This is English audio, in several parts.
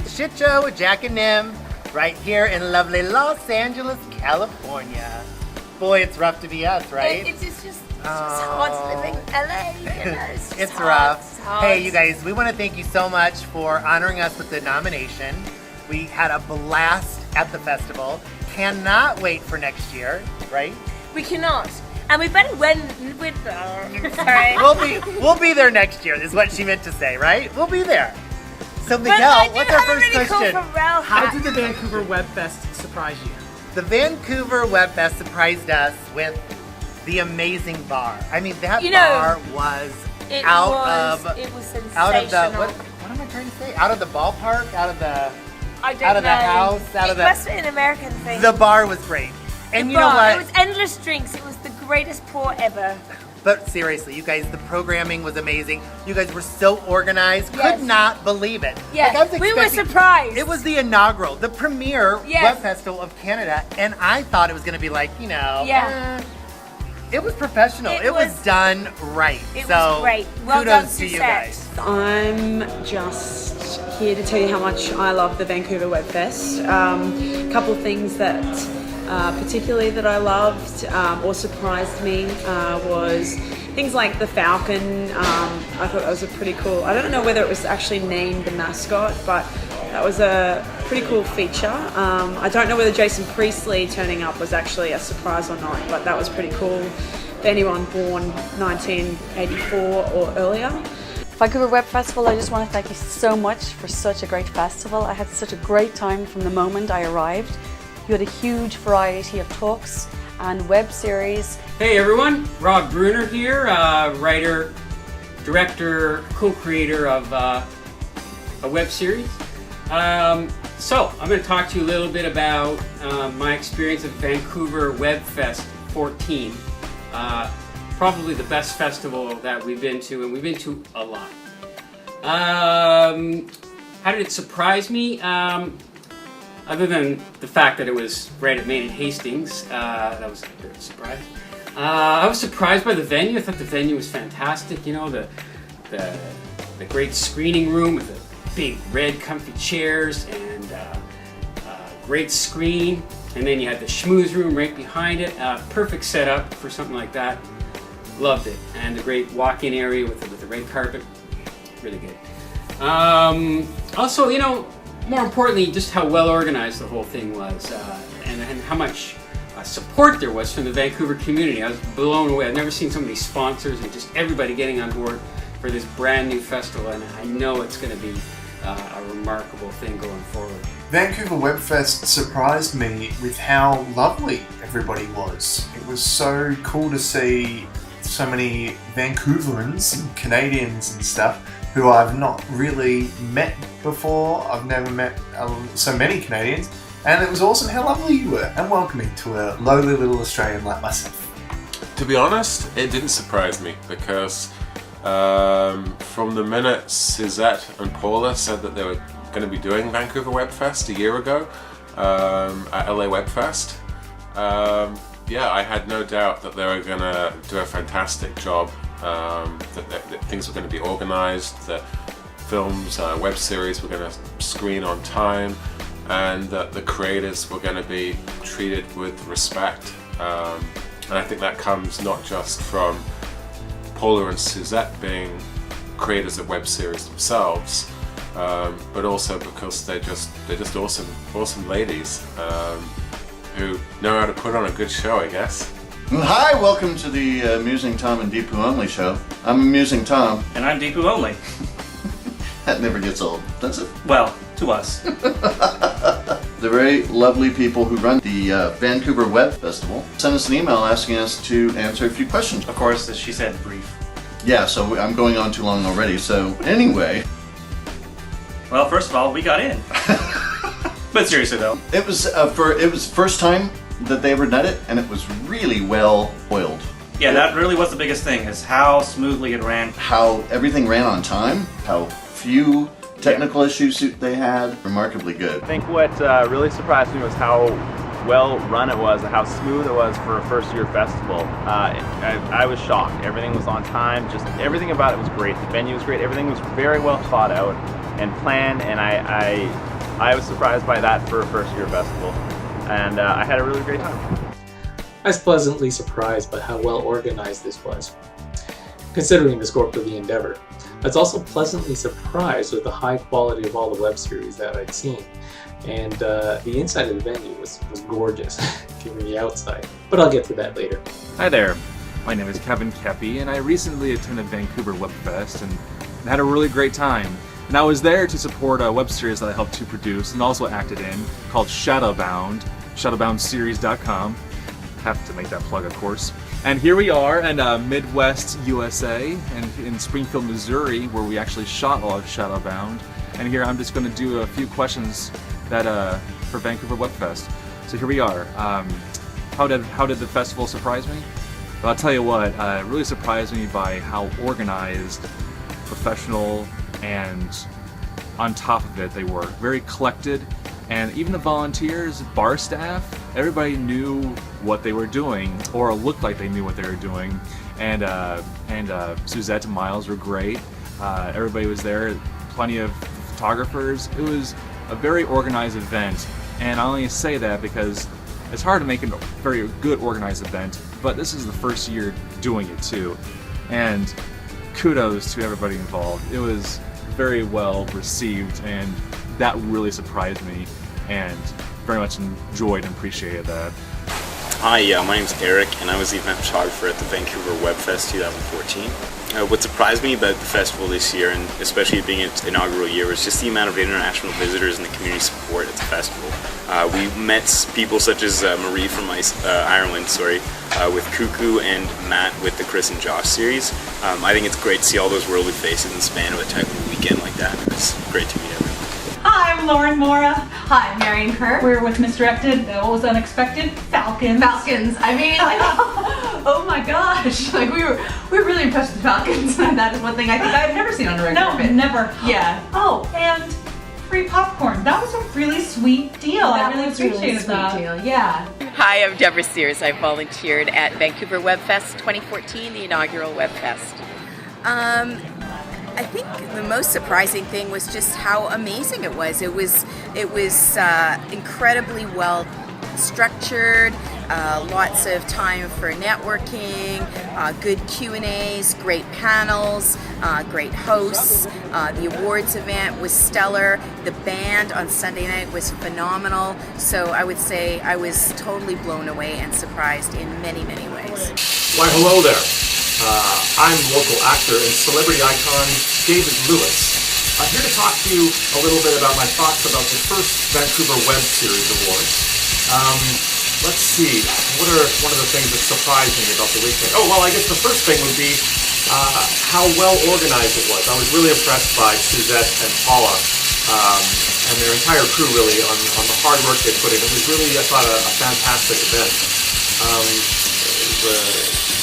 It's Shit Show with Jack and Nim, right here in lovely Los Angeles, California. Boy, it's rough to be us, right? It's just hard living in LA. You know, it's hard, rough. it's hard. Hey, you guys, we want to thank you so much for honoring us with the nomination. We had a blast at the festival. Cannot wait for next year, right? We cannot. And we better win with sorry. We'll be there next year, is what she meant to say, right? We'll be there. So But Miguel, I do what's our have a first really question? Cool Pharrell How hat. did the Vancouver Web Fest surprise you? The Vancouver Web Fest surprised us with the amazing bar. I mean, that bar was It out was sensational. what am I trying to say? Out of the ballpark, out of the I don't out of know. the house, out it of the. must be an American thing. The bar was great, and The you know bar, what? It was endless drinks. It was the greatest pour ever. But seriously, you guys, the programming was amazing. You guys were so organized. Yes. Could not believe it. Yes, Like, I was we were expecting- surprised. It was the inaugural, the premier Yes. Web Festival of Canada, and I thought it was going to be like, Yeah. it was professional. It was done right. It so was great. Well kudos done, to you Suzette. guys. I'm just here to tell you how much I love the Vancouver Web Fest. A couple of things that particularly that I loved or surprised me was things like the Falcon. I thought that was a pretty cool, I don't know whether it was actually named the mascot, but that was a pretty cool feature. I don't know whether Jason Priestley turning up was actually a surprise or not, but that was pretty cool for anyone born 1984 or earlier. Vancouver Web Festival, I just want to thank you so much for such a great festival. I had such a great time from the moment I arrived. You had a huge variety of talks and web series. Hey everyone, Rob Bruner here, writer, director, co-creator of a web series. So I'm going to talk to you a little bit about my experience at Vancouver Web Fest 14. Probably the best festival that we've been to, and we've been to a lot. How did it surprise me? Other than the fact that it was right at Main and Hastings, that was a bit of a surprise. I was surprised by the venue. I thought the venue was fantastic. You know, the great screening room with the big red comfy chairs and great screen. And then you had the schmooze room right behind it. Perfect setup for something like that. Loved it. And the great walk-in area with the red carpet. Really good. Also, you know, more importantly, just how well organized the whole thing was, and how much support there was from the Vancouver community. I was blown away. I've never seen so many sponsors and just everybody getting on board for this brand new festival, and I know it's going to be a remarkable thing going forward. Vancouver Web Fest surprised me with how lovely everybody was. It was so cool to see so many Vancouverans and Canadians and stuff who I've not really met before. I've never met so many Canadians, and it was awesome how lovely you were and welcoming to a lowly little Australian like myself. To be honest, it didn't surprise me because from the minute Suzette and Paula said that they were going to be doing Vancouver Web Fest a year ago at LA Web Fest, yeah, I had no doubt that they were going to do a fantastic job, that things were going to be organized, that films, web series were going to screen on time, and that the creators were going to be treated with respect. And I think that comes not just from Paula and Suzette being creators of web series themselves, but also because they're just awesome ladies who know how to put on a good show, I guess. Hi, welcome to the Amusing Tom and Dipu Only show. I'm Amusing Tom. And I'm Dipu Only. That never gets old, does it? Well, to us. The very lovely people who run the Vancouver Web Festival sent us an email asking us to answer a few questions. Of course, as she said, brief. Yeah, so I'm going on too long already. So anyway. Well, first of all, we got in. But seriously though. It was first time that they ever done it, and it was really well oiled. Yeah, that really was the biggest thing, is how smoothly it ran. How everything ran on time, how few technical issues they had, remarkably good. I think what really surprised me was how well run it was and how smooth it was for a first year festival. I was shocked. Everything was on time, just everything about it was great. The venue was great, everything was very well thought out and planned, and I I was surprised by that for a first-year festival, and I had a really great time. I was pleasantly surprised by how well organized this was, considering the scope of the endeavor. I was also pleasantly surprised with the high quality of all the web series that I'd seen, and the inside of the venue was gorgeous, given the outside, but I'll get to that later. Hi there, my name is Kevin Keppy, and I recently attended Vancouver Web Fest and had a really great time. And I was there to support a web series that I helped to produce and also acted in called Shadowbound, shadowboundseries.com. Have to make that plug, of course. And here we are in Midwest USA and in Springfield, Missouri, where we actually shot all of Shadowbound. And here I'm just going to do a few questions that for Vancouver Web Fest. So here we are. How did the festival surprise me? Well, I'll tell you what, it really surprised me by how organized, professional, and on top of it they were. Very collected, and even the volunteers, bar staff, everybody knew what they were doing, or looked like they knew what they were doing. And Suzette and Miles were great. Everybody was there, plenty of photographers. It was a very organized event, and I only say that because it's hard to make a very good organized event, but this is the first year doing it too. And kudos to everybody involved. It was very well received, and that really surprised me, and very much enjoyed and appreciated that. Hi, my name's Eric, and I was the event photographer at the Vancouver Web Fest 2014. What surprised me about the festival this year, and especially being its inaugural year, was just the amount of international visitors and the community support at the festival. We met people such as Marie from Ireland, with Cuckoo and Matt with the Chris and Josh series. I think it's great to see all those worldly faces in the span of a type of weekend like that. It's great to meet everyone. Hi, I'm Lauren Mora. Hi, I'm Marion Kerr. We're with Misdirected. What was unexpected? Falcons. Falcons. I mean, oh my gosh! Like we were really impressed with Falcons. That is one thing I think I've never seen on a regular fit. No, never. Yeah. Oh, and free popcorn. That was a really sweet deal. I really appreciated that. Deal. Yeah. Hi, I'm Deb Sears. I volunteered at Vancouver Web Fest 2014, the inaugural Web Fest. I think the most surprising thing was just how amazing it was. It was incredibly well structured, lots of time for networking, good Q&As, great panels, great hosts. The awards event was stellar. The band on Sunday night was phenomenal. So I would say I was totally blown away and surprised in many, many ways. Why, hello there. I'm local actor and celebrity icon David Lewis. I'm here to talk to you a little bit about my thoughts about the first Vancouver Web Series Awards. Let's see, what are one of the things that surprised me about the weekend? Oh, well, I guess the first thing would be how well organized it was. I was really impressed by Suzette and Paula and their entire crew, really, on the hard work they put in. It was really, I thought, a fantastic event.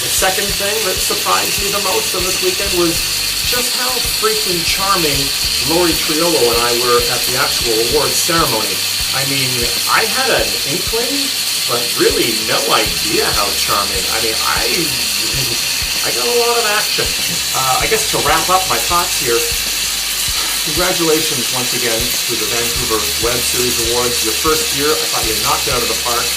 The second thing that surprised me the most on this weekend was just how freaking charming Lori Triolo and I were at the actual awards ceremony. I mean, I had an inkling, but really no idea how charming. I mean, I got a lot of action. I guess to wrap up my thoughts here, congratulations once again to the Vancouver Web Series Awards. Your first year, I thought you knocked it out of the park.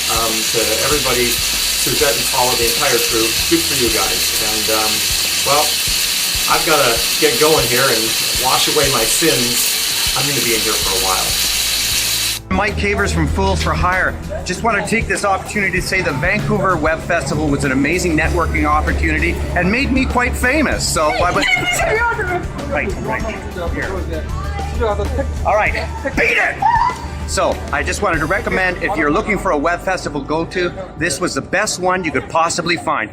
To everybody, Suzette and Paula, the entire crew, good for you guys. And, well, I've got to get going here and wash away my sins. I'm going to be in here for a while. Mike Cavers from Fools for Hire. Just want to take this opportunity to say the Vancouver Web Festival was an amazing networking opportunity and made me quite famous. So I was... Right here. All right, beat it! So I just wanted to recommend, if you're looking for a web festival go-to, this was the best one you could possibly find.